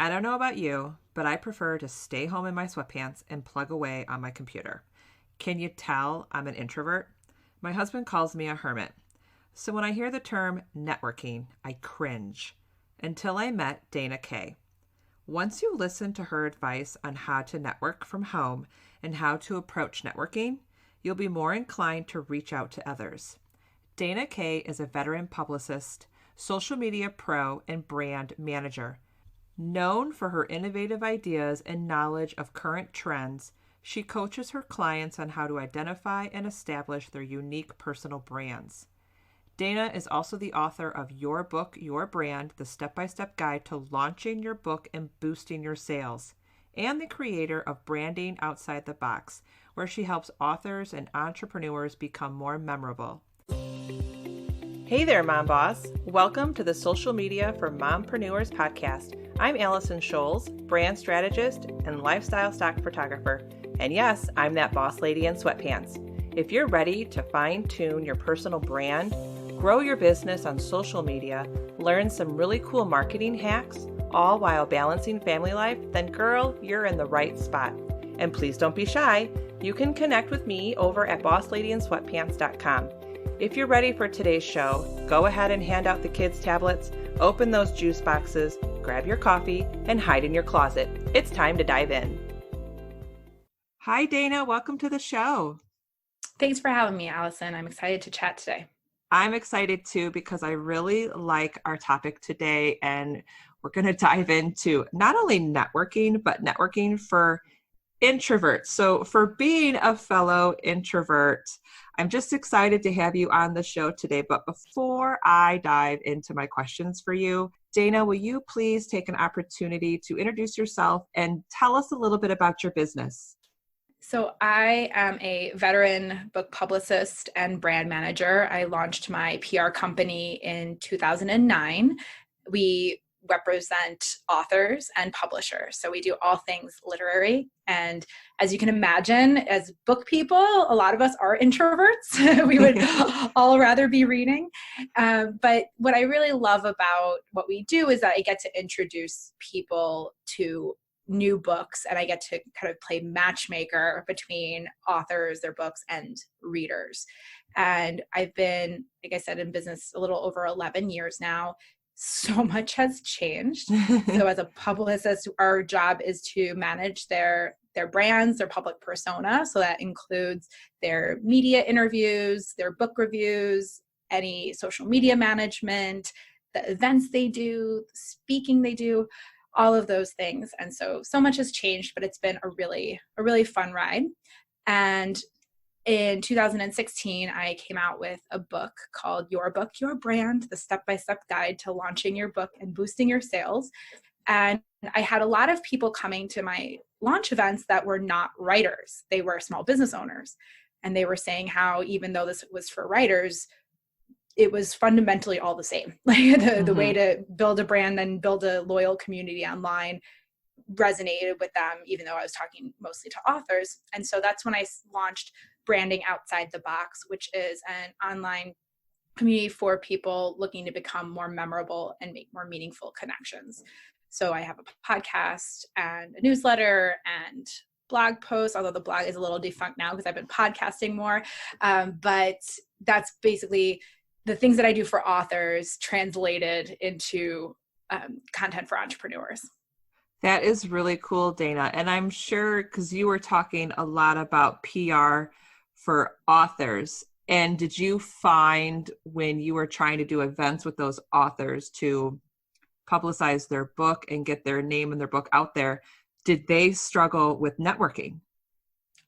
I don't know about you, but I prefer to stay home in my sweatpants and plug away on my computer. Can you tell I'm an introvert? My husband calls me a hermit. So when I hear the term networking, I cringe until I met Dana Kay. Once you listen to her advice on how to network from home and how to approach networking, you'll be more inclined to reach out to others. Dana Kay is a veteran publicist, social media pro, and brand manager. Known for her innovative ideas and knowledge of current trends, she coaches her clients on how to identify and establish their unique personal brands. Dana is also the author of Your Book, Your Brand, the step-by-step guide to launching your book and boosting your sales, and the creator of Branding Outside the Box, where she helps authors and entrepreneurs become more memorable. Hey there, Mom Boss. Welcome to the Social Media for Mompreneurs podcast. I'm Allison Scholes, brand strategist and lifestyle stock photographer. And yes, I'm that boss lady in sweatpants. If you're ready to fine-tune your personal brand, grow your business on social media, learn some really cool marketing hacks, all while balancing family life, then girl, you're in the right spot. And please don't be shy. You can connect with me over at bossladyinsweatpants.com. If you're ready for today's show, go ahead and hand out the kids' tablets, open those juice boxes, grab your coffee, and hide in your closet. It's time to dive in. Hi, Dana. Welcome to the show. Thanks for having me, Allison. I'm excited to chat today. I'm excited too because I really like our topic today, and we're going to dive into not only networking, but networking for introverts. So for being a fellow introvert, I'm just excited to have you on the show today. But before I dive into my questions for you, Dana, will you please take an opportunity to introduce yourself and tell us a little bit about your business? So I am a veteran book publicist and brand manager. I launched my PR company in 2009. We represent authors and publishers. So we do all things literary. And as you can imagine, as book people, a lot of us are introverts. We would all rather be reading. But what I really love about what we do is that I get to introduce people to new books, and I get to kind of play matchmaker between authors, their books, and readers. And I've been, like I said, in business a little over 11 years now. So much has changed. So as a publicist, our job is to manage their brands, their public persona. So that includes their media interviews, their book reviews, any social media management, the events they do, speaking they do, all of those things. And so much has changed, but it's been a really fun ride. And in 2016, I came out with a book called Your Book, Your Brand, the step-by-step guide to launching your book and boosting your sales. And I had a lot of people coming to my launch events that were not writers. They were small business owners. And they were saying how, even though this was for writers, it was fundamentally all the same. Like the way to build a brand and build a loyal community online resonated with them, even though I was talking mostly to authors. And so that's when I launched Branding Outside the Box, which is an online community for people looking to become more memorable and make more meaningful connections. So I have a podcast and a newsletter and blog posts, although the blog is a little defunct now because I've been podcasting more. But that's basically the things that I do for authors translated into content for entrepreneurs. That is really cool, Dana. And I'm sure because you were talking a lot about PR for authors. And did you find when you were trying to do events with those authors to publicize their book and get their name and their book out there, did they struggle with networking?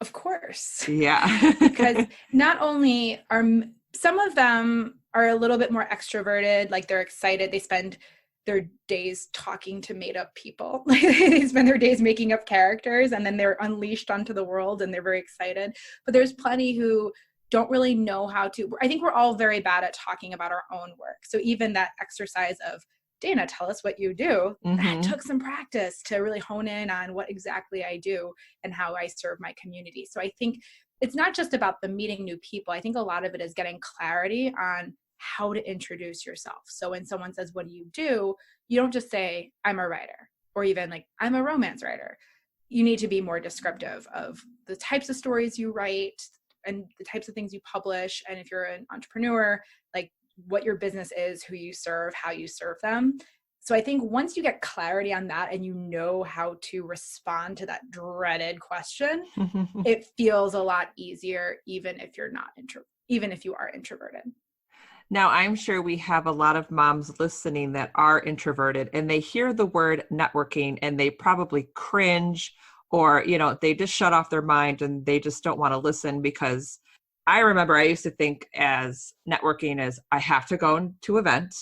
Of course. Yeah. Because not only are some of them are a little bit more extroverted, like they're excited, they spend their days talking to made up people. They spend their days making up characters and then they're unleashed onto the world and they're very excited. But there's plenty who don't really know how to. I think we're all very bad at talking about our own work. So even that exercise of, Dana, tell us what you do, that took some practice to really hone in on what exactly I do and how I serve my community. So I think it's not just about the meeting new people. I think a lot of it is getting clarity on how to introduce yourself. So when someone says, what do? You don't just say, I'm a writer. or even like, I'm a romance writer. You need to be more descriptive of the types of stories you write and the types of things you publish. And if you're an entrepreneur, like what your business is, who you serve, how you serve them. So I think once you get clarity on that and you know how to respond to that dreaded question, it feels a lot easier, even if you're not even if you are introverted. Now, I'm sure we have a lot of moms listening that are introverted and they hear the word networking and they probably cringe, or, they just shut off their mind and they just don't want to listen. Because I remember I used to think as networking as I have to go to an event,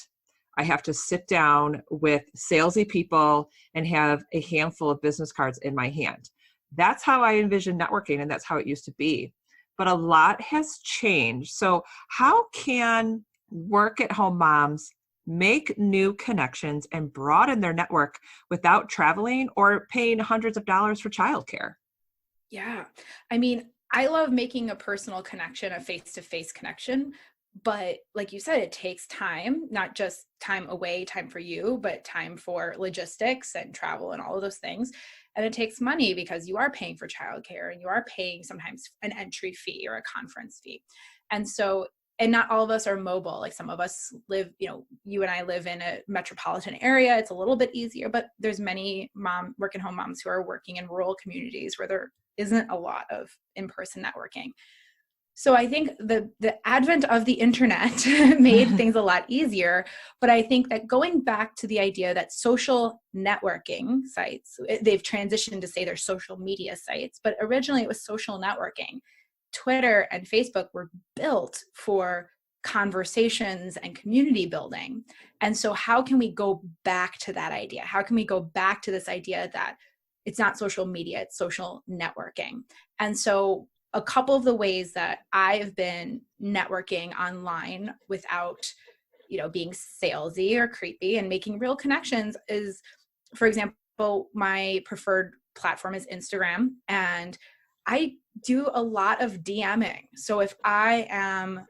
I have to sit down with salesy people and have a handful of business cards in my hand. That's how I envision networking, and that's how it used to be. But a lot has changed. So how can work-at-home moms make new connections and broaden their network without traveling or paying hundreds of dollars for childcare? Yeah. I mean, I love making a personal connection, a face-to-face connection. But like you said, it takes time, not just time away, time for you, but time for logistics and travel and all of those things. And it takes money because you are paying for childcare and you are paying sometimes an entry fee or a conference fee. And so, and not all of us are mobile. Like some of us live, you and I live in a metropolitan area. It's a little bit easier, but there's many working home moms who are working in rural communities where there isn't a lot of in-person networking. So I think the advent of the internet made things a lot easier. But I think that going back to the idea that social networking sites, they've transitioned to say they're social media sites, but originally it was social networking. Twitter and Facebook were built for conversations and community building. And so how can we go back to that idea? How can we go back to this idea that it's not social media, it's social networking? And so a couple of the ways that I've been networking online without, being salesy or creepy and making real connections is, for example, my preferred platform is Instagram, and I do a lot of DMing. So if I am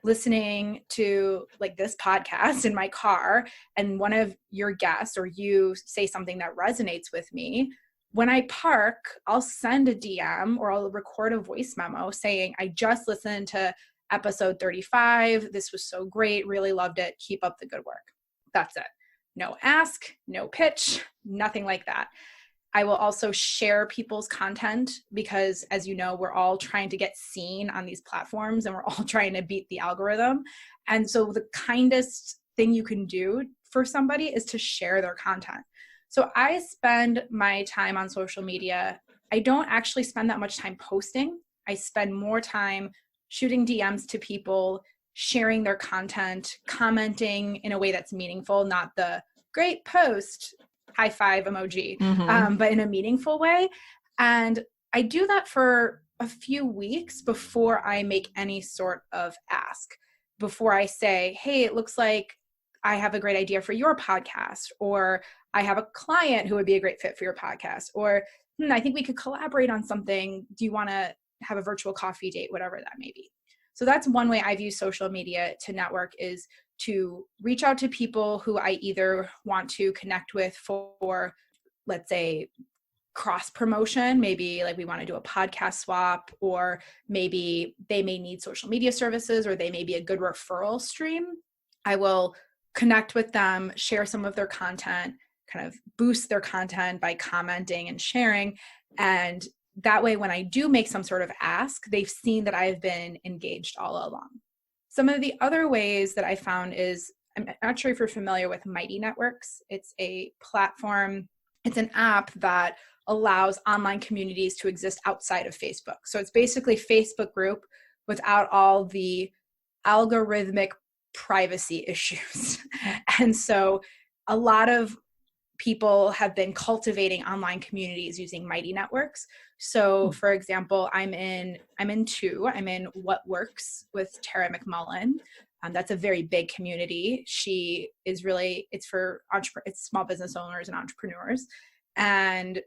listening to like this podcast in my car and one of your guests or you say something that resonates with me, when I park, I'll send a DM or I'll record a voice memo saying, I just listened to episode 35. This was so great. Really loved it. Keep up the good work. That's it. No ask, no pitch, nothing like that. I will also share people's content because, as you know, we're all trying to get seen on these platforms and we're all trying to beat the algorithm. And so the kindest thing you can do for somebody is to share their content. So I spend my time on social media. I don't actually spend that much time posting. I spend more time shooting DMs to people, sharing their content, commenting in a way that's meaningful, not the great post, high five emoji, but in a meaningful way. And I do that for a few weeks before I make any sort of ask, before I say, hey, it looks like I have a great idea for your podcast, or I have a client who would be a great fit for your podcast, or I think we could collaborate on something. Do you want to have a virtual coffee date, whatever that may be? So that's one way I've used social media to network, is to reach out to people who I either want to connect with for, let's say, cross promotion. Maybe like we want to do a podcast swap, or maybe they may need social media services, or they may be a good referral stream. I will connect with them, share some of their content, kind of boost their content by commenting and sharing. And that way, when I do make some sort of ask, they've seen that I've been engaged all along. Some of the other ways that I found is, I'm not sure if you're familiar with Mighty Networks. It's a platform, it's an app that allows online communities to exist outside of Facebook. So it's basically Facebook group without all the algorithmic privacy issues. And so a lot of people have been cultivating online communities using Mighty Networks. So for example, I'm in two. I'm in What Works with Tara McMullen. That's a very big community. She is really, it's for it's small business owners and entrepreneurs. And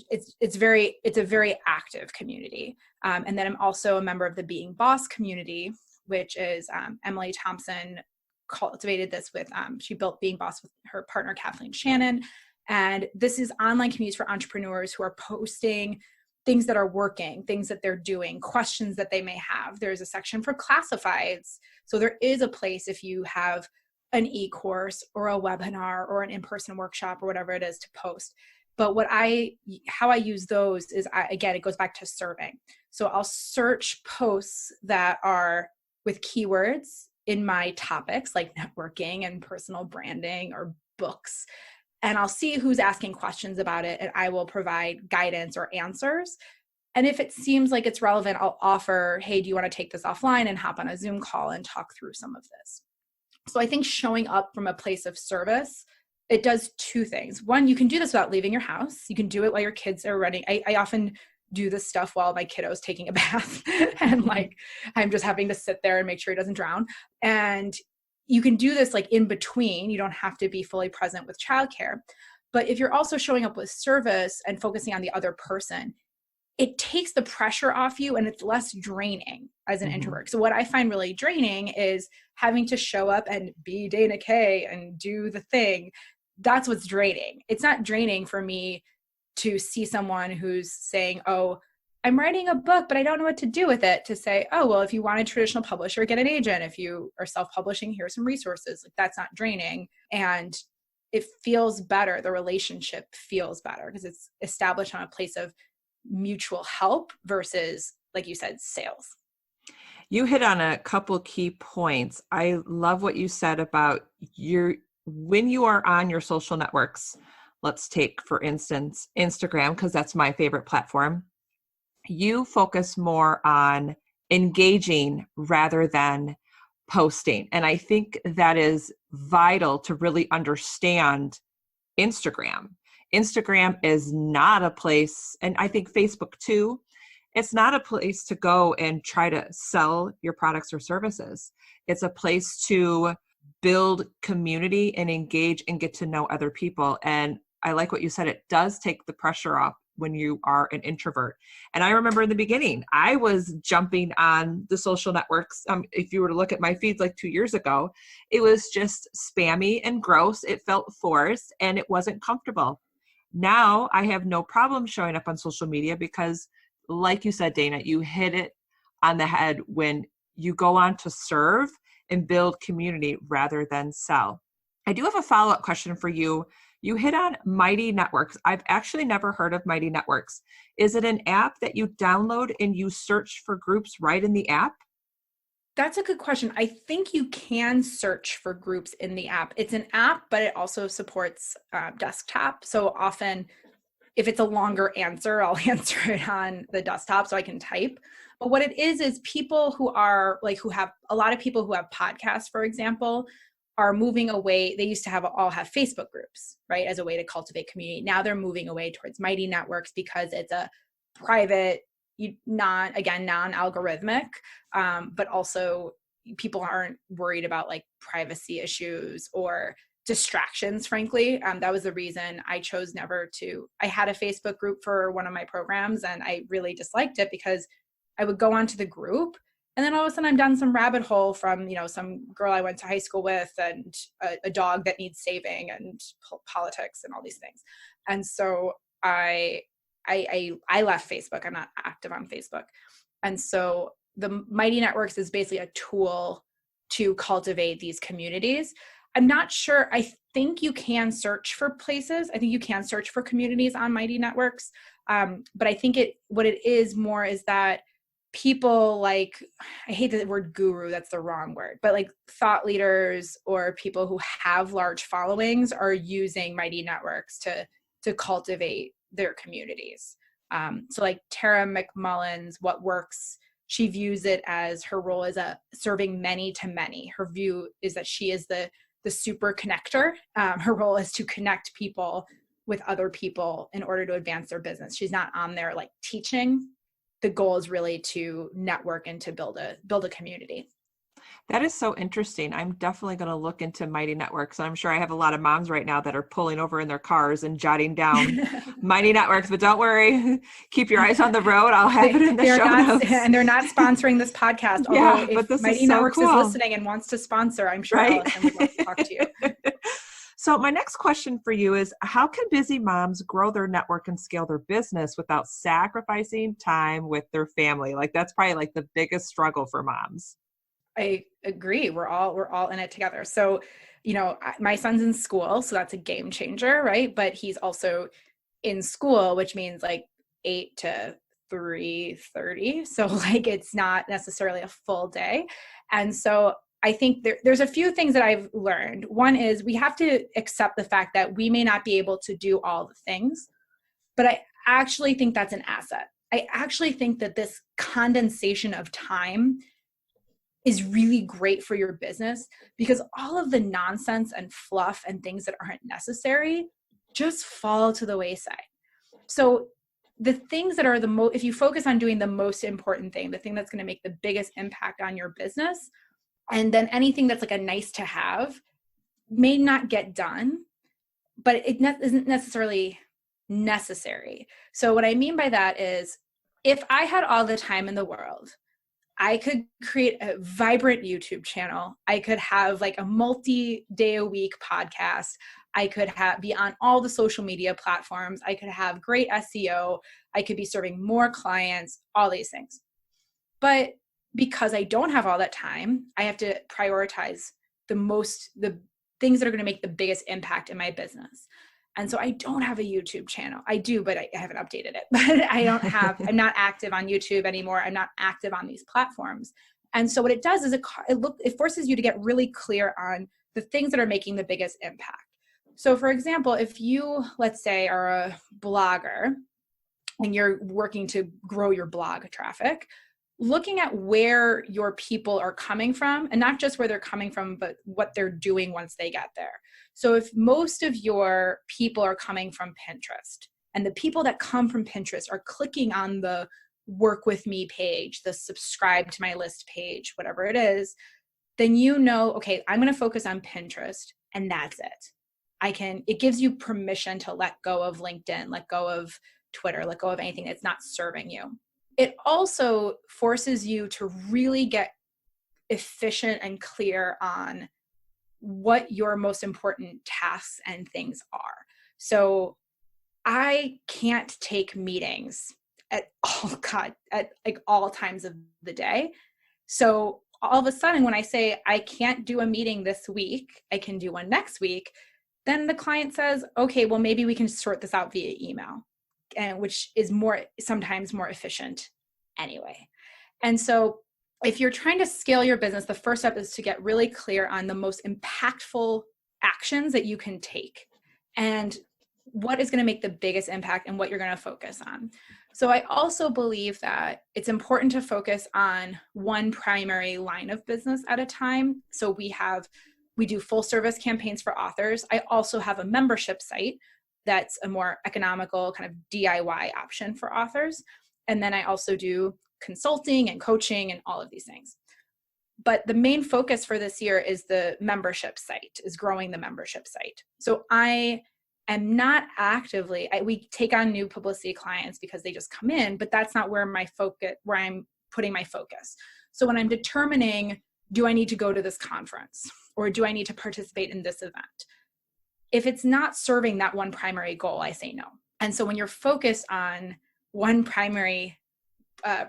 it's a very active community. And then I'm also a member of the Being Boss community, which is Emily Thompson cultivated this with, she built Being Boss with her partner, Kathleen Shannon. And this is online communities for entrepreneurs who are posting things that are working, things that they're doing, questions that they may have. There's a section for classifieds. So there is a place if you have an e-course or a webinar or an in-person workshop or whatever it is to post. But how I use those is, again, it goes back to serving. So I'll search posts that are with keywords in my topics like networking and personal branding or books. And I'll see who's asking questions about it, and I will provide guidance or answers. And if it seems like it's relevant, I'll offer, hey, do you want to take this offline and hop on a Zoom call and talk through some of this? So I think showing up from a place of service, it does two things. One, you can do this without leaving your house. You can do it while your kids are running. I often do this stuff while my kiddo's taking a bath and like I'm just having to sit there and make sure he doesn't drown. And you can do this like in between. You don't have to be fully present with childcare. But if you're also showing up with service and focusing on the other person, it takes the pressure off you and it's less draining as an introvert. So what I find really draining is having to show up and be Dana Kay and do the thing. That's what's draining. It's not draining for me to see someone who's saying, oh, I'm writing a book, but I don't know what to do with it, to say, oh, well, if you want a traditional publisher, get an agent. If you are self-publishing, here are some resources. Like, that's not draining. And it feels better. The relationship feels better because it's established on a place of mutual help versus, like you said, sales. You hit on a couple key points. I love what you said about when you are on your social networks. Let's take, for instance, Instagram, because that's my favorite platform. You focus more on engaging rather than posting. And I think that is vital to really understand Instagram. Instagram is not a place, and I think Facebook too, it's not a place to go and try to sell your products or services. It's a place to build community and engage and get to know other people. And I like what you said. It does take the pressure off when you are an introvert. And I remember in the beginning, I was jumping on the social networks. If you were to look at my feeds like 2 years ago, it was just spammy and gross. It felt forced and it wasn't comfortable. Now I have no problem showing up on social media because, like you said, Dana, you hit it on the head when you go on to serve and build community rather than sell. I do have a follow-up question for you. You hit on Mighty Networks. I've actually never heard of Mighty Networks. Is it an app that you download and you search for groups right in the app? That's a good question. I think you can search for groups in the app. It's an app, but it also supports desktop. So often, if it's a longer answer, I'll answer it on the desktop so I can type. But what it is people who are like, who have a lot of people who have podcasts, for example, are moving away. They used to all have Facebook groups, right, as a way to cultivate community. Now they're moving away towards Mighty Networks because it's a private, non-algorithmic, but also people aren't worried about like privacy issues or distractions, frankly. That was the reason I chose never to. I had a Facebook group for one of my programs and I really disliked it because I would go onto the group and then all of a sudden I'm down some rabbit hole from, some girl I went to high school with and a dog that needs saving and politics and all these things. And so I left Facebook. I'm not active on Facebook. And so the Mighty Networks is basically a tool to cultivate these communities. I'm not sure. I think you can search for places. I think you can search for communities on Mighty Networks. But I think what it is more is that people like, I hate the word guru, that's the wrong word, but like thought leaders or people who have large followings are using Mighty Networks to cultivate their communities. So like Tara McMullins, What Works, she views it as her role as serving many to many. Her view is that she is the super connector. Her role is to connect people with other people in order to advance their business. She's not on there like teaching. The goal is really to network and to build a community. That is so interesting. I'm definitely going to look into Mighty Networks. And I'm sure I have a lot of moms right now that are pulling over in their cars and jotting down Mighty Networks, but don't worry, keep your eyes on the road. I'll have it in the show notes. And they're not sponsoring this podcast. Yeah, but this Mighty is so Networks cool. is listening and wants to sponsor, I'm sure Allison would love to talk to you. So my next question for you is, how can busy moms grow their network and scale their business without sacrificing time with their family? Like that's probably like the biggest struggle for moms. I agree. We're all in it together. So, my son's in school, so that's a game changer, right? But he's also in school, which means like 8 to 3:30. So like it's not necessarily a full day. And so I think there's a few things that I've learned. One is we have to accept the fact that we may not be able to do all the things, but I actually think that's an asset. I actually think that this condensation of time is really great for your business, because all of the nonsense and fluff and things that aren't necessary just fall to the wayside. So the things that are the most, if you focus on doing the most important thing, the thing that's going to make the biggest impact on your business, and then anything that's like a nice to have may not get done, but it isn't necessarily necessary. So what I mean by that is, if I had all the time in the world, I could create a vibrant YouTube channel. I could have like a multi-day-a-week podcast. I could be on all the social media platforms. I could have great SEO. I could be serving more clients, all these things. But because I don't have all that time, I have to prioritize the things that are going to make the biggest impact in my business. And so I don't have a YouTube channel. I do, but I haven't updated it. But I'm not active on YouTube anymore. I'm not active on these platforms. And so what it does is it forces you to get really clear on the things that are making the biggest impact. So for example, if you, let's say, are a blogger and you're working to grow your blog traffic, looking at where your people are coming from, and not just where they're coming from, but what they're doing once they get there. So if most of your people are coming from Pinterest, and the people that come from Pinterest are clicking on the work with me page, the subscribe to my list page, whatever it is, then okay, I'm going to focus on Pinterest, and that's it. It gives you permission to let go of LinkedIn, let go of Twitter, let go of anything that's not serving you. It also forces you to really get efficient and clear on what your most important tasks and things are. So I can't take meetings at all times of the day. So all of a sudden, when I say I can't do a meeting this week, I can do one next week, then the client says, okay, well, maybe we can sort this out via email, and which is sometimes more efficient anyway. And so if you're trying to scale your business, the first step is to get really clear on the most impactful actions that you can take and what is going to make the biggest impact and what you're going to focus on. So I also believe that it's important to focus on one primary line of business at a time. So we do full service campaigns for authors. I also have a membership site that's a more economical kind of DIY option for authors. And then I also do consulting and coaching and all of these things. But the main focus for this year is the membership site, is growing the membership site. So I am not we take on new publicity clients because they just come in, but that's not where I'm putting my focus. So when I'm determining, do I need to go to this conference or do I need to participate in this event? If it's not serving that one primary goal, I say no. And so when you're focused on one primary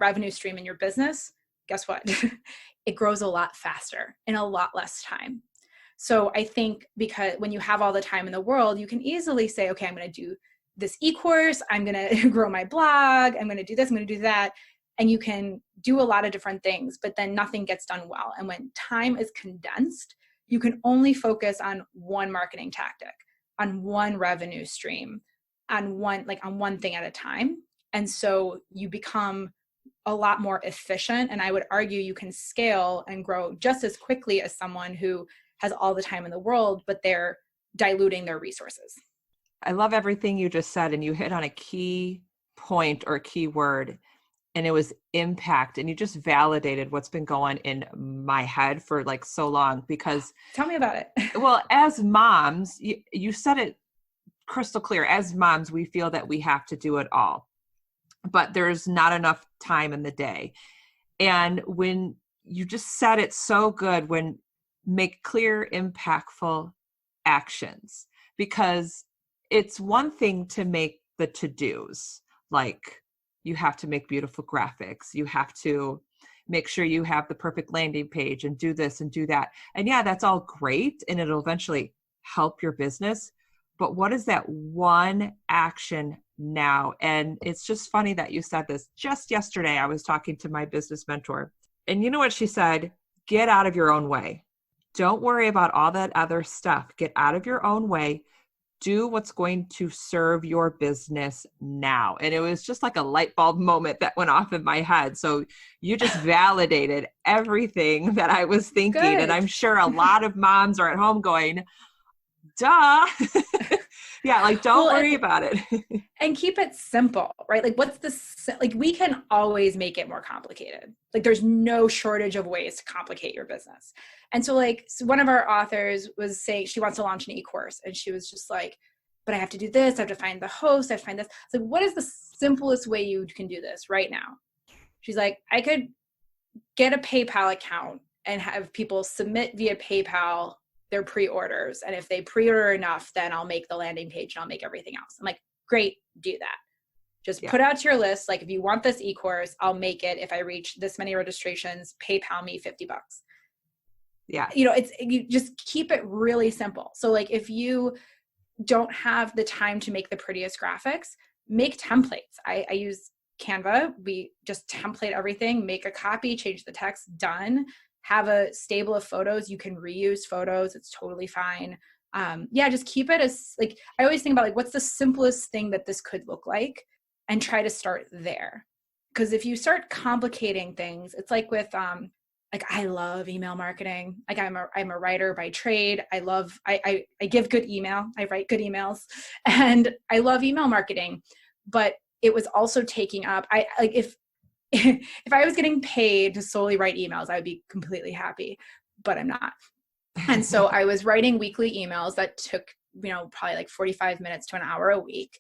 revenue stream in your business, guess what? It grows a lot faster in a lot less time. So I think because when you have all the time in the world, you can easily say, okay, I'm going to do this e-course, I'm going to grow my blog, I'm going to do this, I'm going to do that. And you can do a lot of different things, but then nothing gets done well. And when time is condensed, you can only focus on one marketing tactic, on one revenue stream, on one thing at a time. And so you become a lot more efficient. And I would argue you can scale and grow just as quickly as someone who has all the time in the world, but they're diluting their resources. I love everything you just said, and you hit on a key point or key word, and it was impact. And you just validated what's been going in my head for like so long, because tell me about it. Well, as moms, you said it crystal clear. As moms, we feel that we have to do it all, but there's not enough time in the day. And when you just said it so good, when make clear, impactful actions, because it's one thing to make the to-dos, like you have to make beautiful graphics, you have to make sure you have the perfect landing page and do this and do that. And yeah, that's all great and it'll eventually help your business. But what is that one action now? And it's just funny that you said this. Just yesterday, I was talking to my business mentor, and you know what she said? Get out of your own way. Don't worry about all that other stuff. Get out of your own way. Do what's going to serve your business now. And it was just like a light bulb moment that went off in my head. So you just validated everything that I was thinking. Good. And I'm sure a lot of moms are at home going, duh. Yeah, like don't worry about it. And keep it simple, right? Like like we can always make it more complicated. Like there's no shortage of ways to complicate your business. And so one of our authors was saying she wants to launch an e-course, and she was just like, but I have to do this. I have to find the host. I have to find this. It's like, what is the simplest way you can do this right now? She's like, I could get a PayPal account and have people submit via PayPal their pre-orders. And if they pre-order enough, then I'll make the landing page and I'll make everything else. I'm like, great, do that. Just put out to your list. Like if you want this e-course, I'll make it. If I reach this many registrations, PayPal me $50. Yeah. You just keep it really simple. So like if you don't have the time to make the prettiest graphics, make templates. I use Canva. We just template everything, make a copy, change the text, done. Have a stable of photos. You can reuse photos. It's totally fine. Just keep it as like, I always think about like, what's the simplest thing that this could look like, and try to start there. Because if you start complicating things, it's like with, I love email marketing. Like I'm a writer by trade. I give good email. I write good emails, and I love email marketing, but it was also taking up, if I was getting paid to solely write emails, I would be completely happy, but I'm not. And so I was writing weekly emails that took, probably like 45 minutes to an hour a week.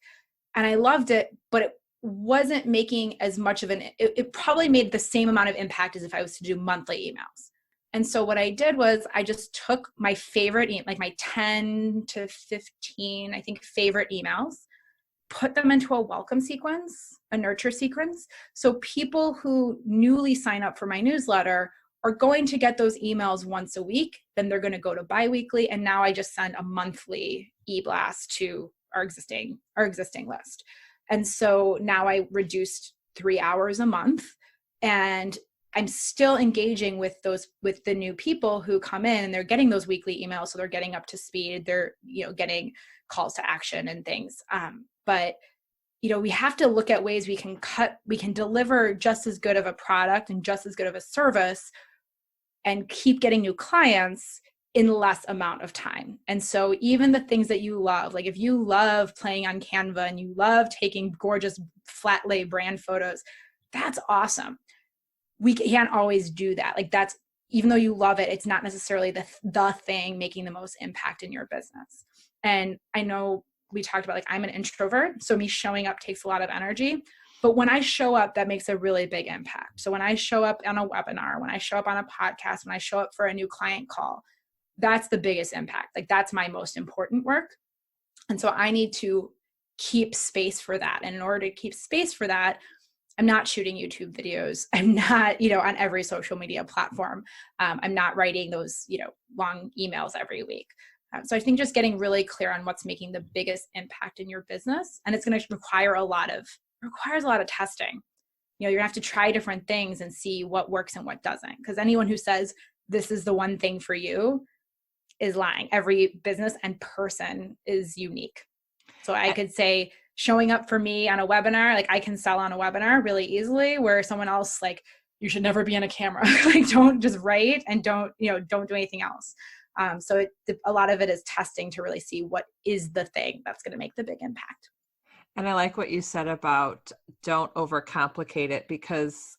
And I loved it, but it wasn't making as much of it probably made the same amount of impact as if I was to do monthly emails. And so what I did was I just took my favorite, like my 10 to 15, I think, favorite emails, put them into a welcome sequence, a nurture sequence. So people who newly sign up for my newsletter are going to get those emails once a week. Then they're going to go to biweekly. And now I just send a monthly e-blast to our existing list. And so now I reduced 3 hours a month, and I'm still engaging with the new people who come in, and they're getting those weekly emails. So they're getting up to speed. They're, getting calls to action and things. But we have to look at ways we can deliver just as good of a product and just as good of a service and keep getting new clients in less amount of time. And so even the things that you love, like if you love playing on Canva and you love taking gorgeous flat lay brand photos, that's awesome. We can't always do that. Like that's, even though you love it, it's not necessarily the thing making the most impact in your business. And I know we talked about, like, I'm an introvert, so me showing up takes a lot of energy. But when I show up, that makes a really big impact. So when I show up on a webinar, when I show up on a podcast, when I show up for a new client call, that's the biggest impact. Like that's my most important work. And so I need to keep space for that. And in order to keep space for that, I'm not shooting YouTube videos. I'm not, on every social media platform. I'm not writing those, long emails every week. So I think just getting really clear on what's making the biggest impact in your business, and it's going to requires a lot of testing. You're gonna have to try different things and see what works and what doesn't. Because anyone who says this is the one thing for you is lying. Every business and person is unique. So I could say showing up for me on a webinar, like I can sell on a webinar really easily, where someone else, like, you should never be on a camera. Like don't just write and don't do anything else. So a lot of it is testing to really see what is the thing that's going to make the big impact. And I like what you said about don't overcomplicate it, because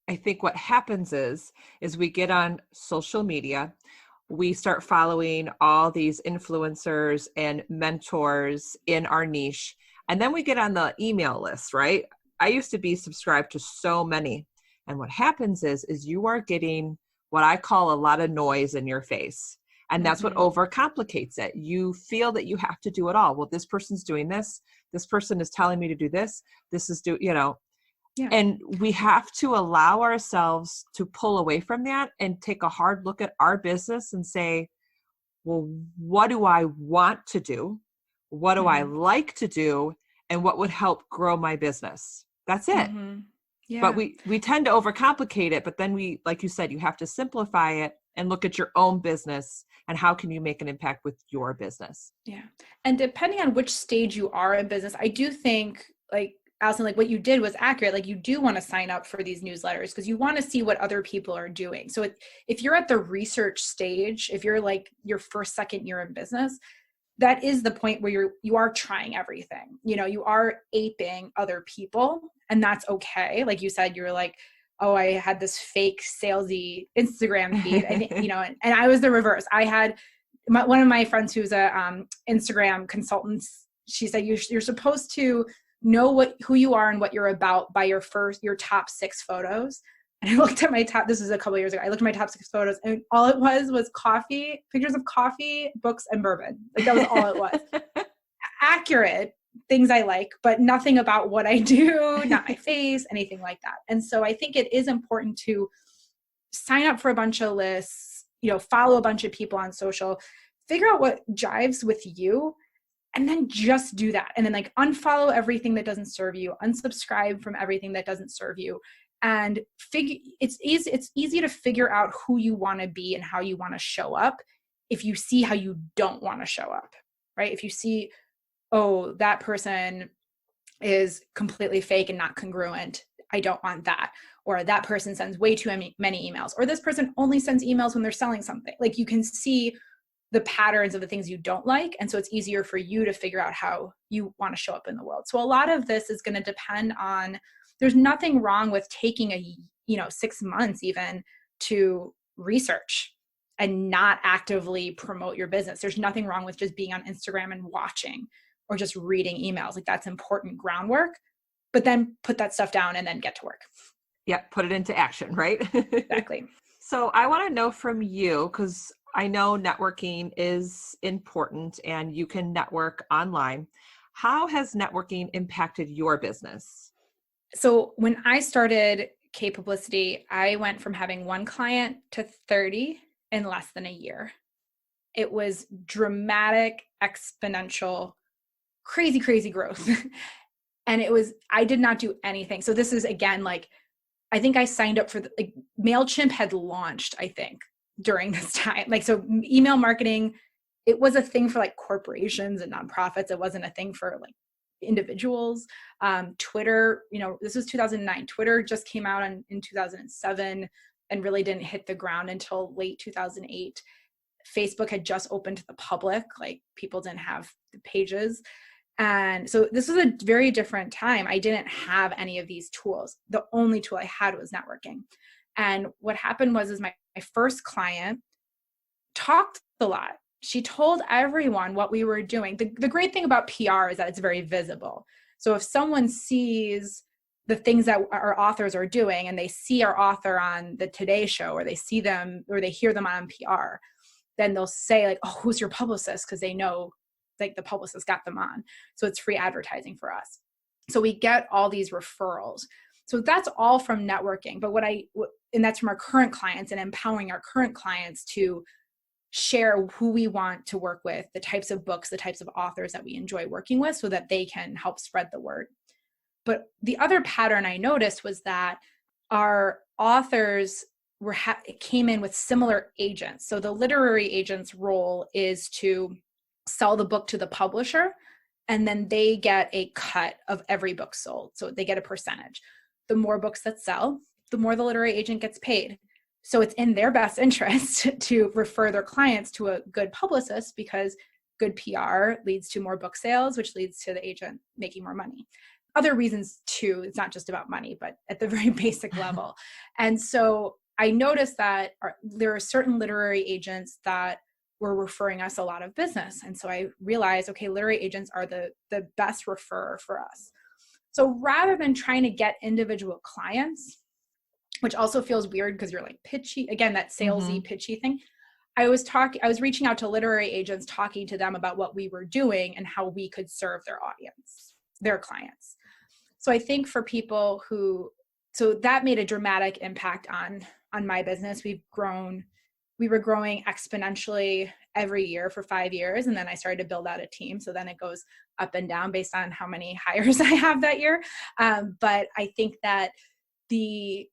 I think what happens is we get on social media, we start following all these influencers and mentors in our niche, and then we get on the email list, right? I used to be subscribed to so many. And what happens is you are getting what I call a lot of noise in your face. And that's what Mm-hmm. overcomplicates it. You feel that you have to do it all. Well, this person's doing this. This person is telling me to do this. This is Yeah. and we have to allow ourselves to pull away from that and take a hard look at our business and say, well, what do I want to do? What do I Mm-hmm. like to do? And what would help grow my business? That's it. Mm-hmm. But Yeah. we tend to overcomplicate it, but then we, like you said, you have to simplify it and look at your own business and how can you make an impact with your business. Yeah. And depending on which stage you are in business, I do think, like Allison, like what you did was accurate. Like you do want to sign up for these newsletters because you want to see what other people are doing. So if you're at the research stage, if you're like your first, second year in business, that is the point where you are trying everything. You are aping other people, and that's okay. Like you said, you're like, oh, I had this fake salesy Instagram feed. I think, and I was the reverse. I had one of my friends who's a Instagram consultant. She said you're supposed to know who you are and what you're about by your top 6 photos. And I looked at this is a couple of years ago. I looked at my top 6 photos and all it was coffee, pictures of coffee, books, and bourbon. Like that was all it was. Accurate things I like, but nothing about what I do, not my face, anything like that. And so I think it is important to sign up for a bunch of lists, follow a bunch of people on social, figure out what jives with you, and then just do that. And then like unfollow everything that doesn't serve you, unsubscribe from everything that doesn't serve you. And it's easy to figure out who you want to be and how you want to show up if you see how you don't want to show up, right? If you see, oh, that person is completely fake and not congruent, I don't want that. Or that person sends way too many emails. Or this person only sends emails when they're selling something. Like you can see the patterns of the things you don't like. And so it's easier for you to figure out how you want to show up in the world. So a lot of this is going to depend on, there's nothing wrong with taking 6 months even to research and not actively promote your business. There's nothing wrong with just being on Instagram and watching or just reading emails. Like that's important groundwork, but then put that stuff down and then get to work. Yeah. Put it into action, right? Exactly. So I want to know from you, because I know networking is important and you can network online. How has networking impacted your business? So when I started K Publicity, I went from having 1 client to 30 in less than a year. It was dramatic, exponential, crazy, crazy growth. And I did not do anything. So this is again, like, I think I signed up for MailChimp had launched, I think, during this time. Like, so email marketing, it was a thing for like corporations and nonprofits. It wasn't a thing for like individuals. Twitter, this was 2009. Twitter just came out in 2007 and really didn't hit the ground until late 2008. Facebook had just opened to the public, like people didn't have the pages. And so this was a very different time. I didn't have any of these tools. The only tool I had was networking. And what happened was my first client talked a lot. She told everyone what we were doing. The great thing about PR is that it's very visible. So if someone sees the things that our authors are doing and they see our author on the Today Show, or they see them or they hear them on PR, then they'll say like, oh, who's your publicist? Because they know like the publicist got them on. So it's free advertising for us. So we get all these referrals. So that's all from networking. But and that's from our current clients and empowering our current clients to share who we want to work with, the types of books, the types of authors that we enjoy working with so that they can help spread the word. But the other pattern I noticed was that our authors came in with similar agents. So the literary agent's role is to sell the book to the publisher, and then they get a cut of every book sold. So they get a percentage. The more books that sell, the more the literary agent gets paid. So it's in their best interest to refer their clients to a good publicist, because good PR leads to more book sales, which leads to the agent making more money. Other reasons too, it's not just about money, but at the very basic level. And so I noticed that there are certain literary agents that were referring us a lot of business. And so I realized, okay, literary agents are the best referrer for us. So rather than trying to get individual clients, which also feels weird because you're like pitchy, again, that salesy, pitchy thing, I was reaching out to literary agents, talking to them about what we were doing and how we could serve their audience, their clients. So I think for people so that made a dramatic impact on my business. We were growing exponentially every year for 5 years. And then I started to build out a team. So then it goes up and down based on how many hires I have that year. But I think that the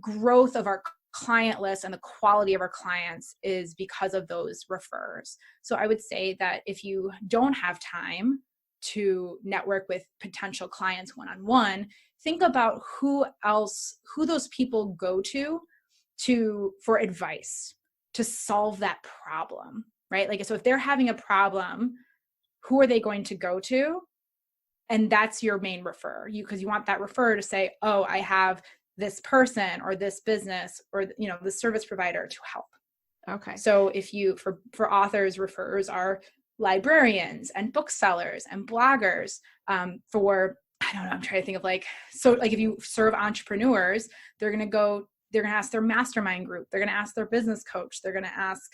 growth of our client list and the quality of our clients is because of those refers. So I would say that if you don't have time to network with potential clients one-on-one, think about who those people go to for advice to solve that problem, right? Like, so if they're having a problem, who are they going to go to? And that's your main refer, because you want that refer to say, oh, I have this person or this business or, you know, the service provider to help. Okay. So if you, for authors, refers are librarians and booksellers and bloggers. For, I don't know, I'm trying to think of so if you serve entrepreneurs, they're going to ask their mastermind group. They're going to ask their business coach. They're going to ask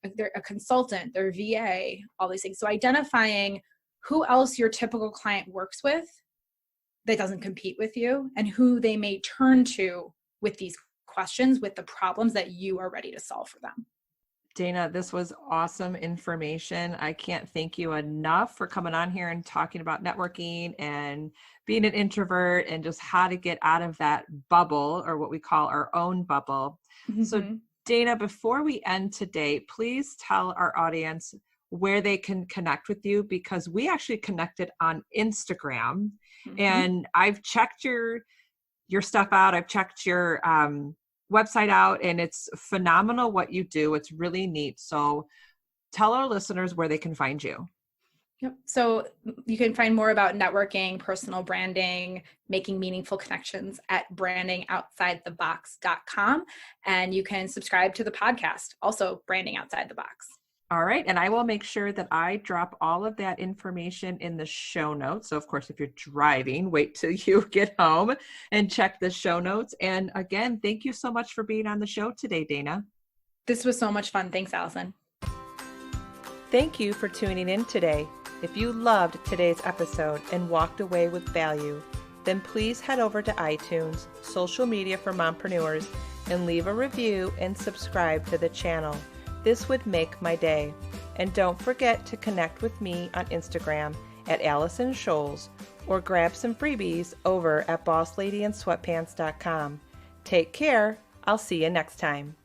a consultant, their VA, all these things. So identifying who else your typical client works with that doesn't compete with you and who they may turn to with these questions, with the problems that you are ready to solve for them. Dana, this was awesome information. I can't thank you enough for coming on here and talking about networking and being an introvert and just how to get out of that bubble, or what we call our own bubble. Mm-hmm. So Dana, before we end today, please tell our audience where they can connect with you, because we actually connected on Instagram. Mm-hmm. And I've checked your stuff out. I've checked your website out, and it's phenomenal what you do. It's really neat. So tell our listeners where they can find you. Yep. So you can find more about networking, personal branding, making meaningful connections at brandingoutsidethebox.com. And you can subscribe to the podcast, also Branding Outside the Box. All right. And I will make sure that I drop all of that information in the show notes. So of course, if you're driving, wait till you get home and check the show notes. And again, thank you so much for being on the show today, Dana. This was so much fun. Thanks, Allison. Thank you for tuning in today. If you loved today's episode and walked away with value, then please head over to iTunes, social media for mompreneurs, and leave a review and subscribe to the channel. This would make my day. And don't forget to connect with me on Instagram at Allison Scholes, or grab some freebies over at BossLadyInSweatpants.com. Take care. I'll see you next time.